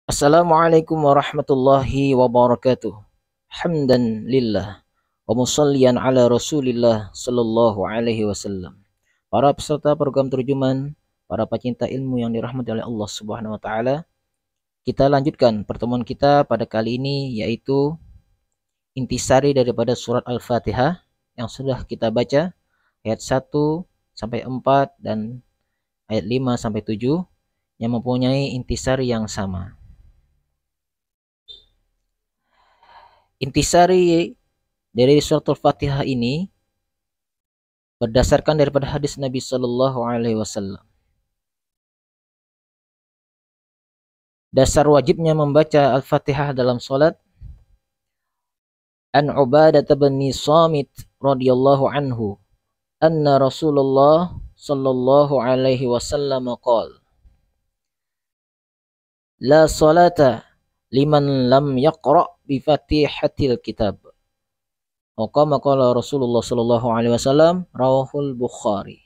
Assalamualaikum warahmatullahi wabarakatuh. Hamdan lillah wa musallian ala Rasulillah sallallahu alaihi wasallam. Para peserta program terjemahan, para pecinta ilmu yang dirahmati oleh Allah Subhanahu wa taala, kita lanjutkan pertemuan kita pada kali ini yaitu intisari daripada surat Al-Fatihah yang sudah kita baca ayat 1 sampai 4 dan ayat 5 sampai 7 yang mempunyai intisari yang sama. Intisari dari surat Al-Fatihah ini berdasarkan daripada hadis Nabi Sallallahu Alaihi Wasallam. Dasar wajibnya membaca Al-Fatihah dalam salat. An Ubadah bin Samit radhiyallahu anhu, anna Rasulullah sallallahu alaihi wasallam qala, la salata liman lam yaqra bi Fatihatil kitab. Qama qala Rasulullah sallallahu alaihi wasallam, rawahul Bukhari.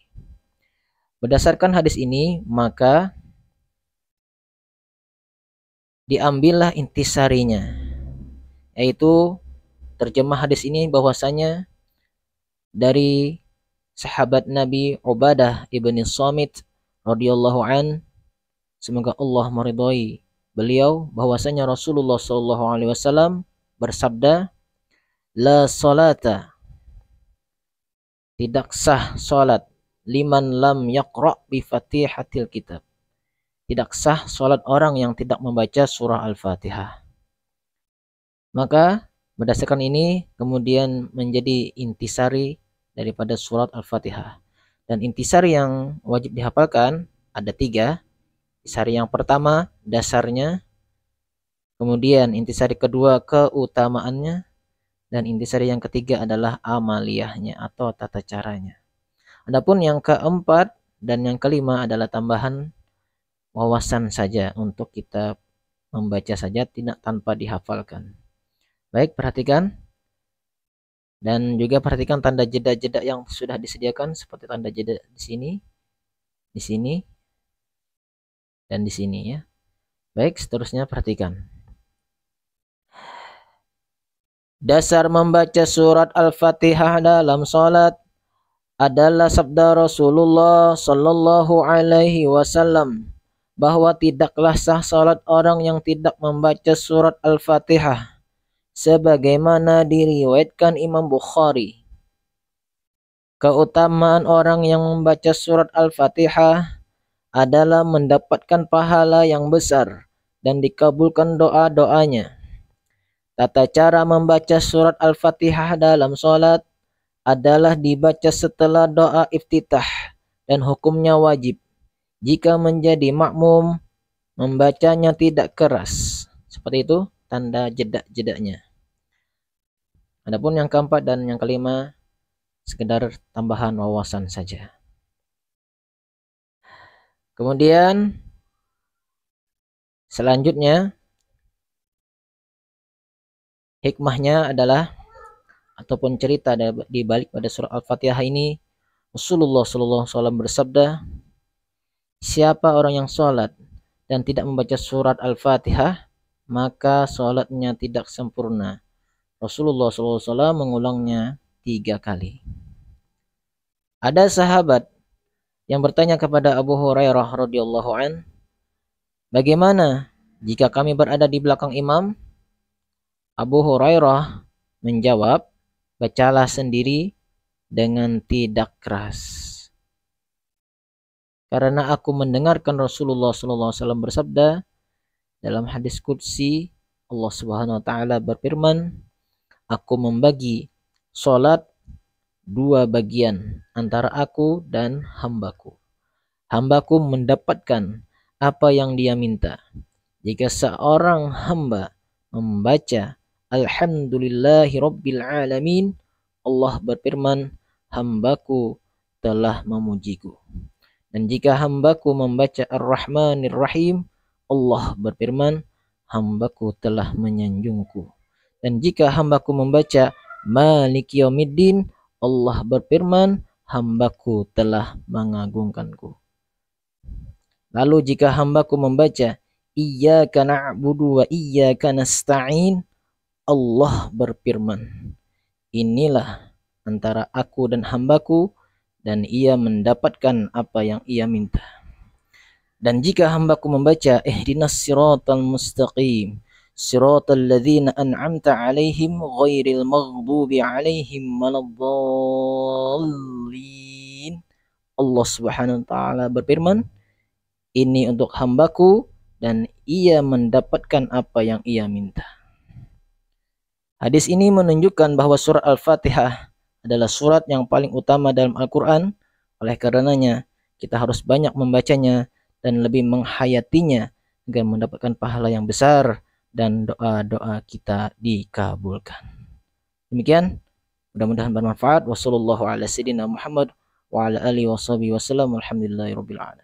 Berdasarkan hadis ini, maka diambillah intisarinya, yaitu terjemah hadis ini bahwasanya dari sahabat Nabi Ubadah ibn Samit radhiyallahu an, semoga Allah meridhai beliau, bahwasanya Rasulullah sallallahu alaihi wasallam bersabda, la salata, tidak sah salat, liman lam yaqra bi Fatihatil kitab, tidak sah salat orang yang tidak membaca surah Al-Fatihah. Maka berdasarkan ini kemudian menjadi intisari daripada surat Al-Fatihah. Dan intisari yang wajib dihafalkan ada 3. Intisari yang pertama dasarnya, kemudian intisari kedua keutamaannya, dan intisari yang ketiga adalah amaliyahnya atau tata caranya. Adapun yang keempat dan yang kelima adalah tambahan wawasan saja untuk kita membaca saja, tidak tanpa dihafalkan. Baik, perhatikan dan juga perhatikan tanda jeda-jeda yang sudah disediakan, seperti tanda jeda di sini, dan di sini ya. Baik, seterusnya perhatikan. Dasar membaca surat Al-Fatihah dalam salat adalah sabda Rasulullah sallallahu alaihi wasallam bahwa tidaklah sah salat orang yang tidak membaca surat Al-Fatihah, sebagaimana diriwayatkan Imam Bukhari. Keutamaan orang yang membaca surat Al-Fatihah adalah mendapatkan pahala yang besar dan dikabulkan doa-doanya. Tata cara membaca surat Al-Fatihah dalam salat adalah dibaca setelah doa iftitah dan hukumnya wajib. Jika menjadi makmum, membacanya tidak keras. Seperti itu tanda jeda-jedanya. Adapun yang keempat dan yang kelima sekedar tambahan wawasan saja. Kemudian selanjutnya hikmahnya adalah ataupun cerita di balik pada surah Al-Fatihah ini, Rasulullah sallallahu alaihi wasallam bersabda, siapa orang yang sholat dan tidak membaca surat Al-Fatihah, maka sholatnya tidak sempurna. Rasulullah sallallahu alaihi wasallam mengulangnya 3 kali. Ada sahabat yang bertanya kepada Abu Hurairah radhiyallahu an, bagaimana jika kami berada di belakang imam? Abu Hurairah menjawab, bacalah sendiri dengan tidak keras. Karena aku mendengarkan Rasulullah SAW bersabda dalam hadis qudsi, Allah Subhanahu wa taala berfirman, aku membagi salat 2 bagian antara aku dan hambaku. Hambaku mendapatkan apa yang dia minta. Jika seorang hamba membaca Alhamdulillahi Rabbil Alamin, Allah berfirman, hambaku telah memujiku. Dan jika hambaku membaca Ar-Rahmanir Rahim, Allah berfirman, hambaku telah menyanjungku. Dan jika hambaku membaca Maliki Yaumiddin, Allah berfirman, hambaku telah mengagungkanku. Lalu jika hambaku membaca Iyyaka na'budu wa iyyaka nasta'in. Allah berfirman, inilah antara aku dan hambaku, dan ia mendapatkan apa yang ia minta. Dan jika hambaku membaca ihdinas siratal mustaqim, siratal ladzina an'amta alaihim ghairil maghdubi alaihim waladdallin. Allah Subhanahu wa taala berfirman, ini untuk hambaku dan ia mendapatkan apa yang ia minta. Hadis ini menunjukkan bahwa surat Al-Fatihah adalah surat yang paling utama dalam Al-Quran. Oleh karenanya, kita harus banyak membacanya dan lebih menghayatinya agar mendapatkan pahala yang besar dan doa-doa kita dikabulkan. Demikian, mudah-mudahan bermanfaat. Wassallallahu ala sayyidina Muhammad wa ala alihi washabihi wasallam. Alhamdulillahirabbil alamin.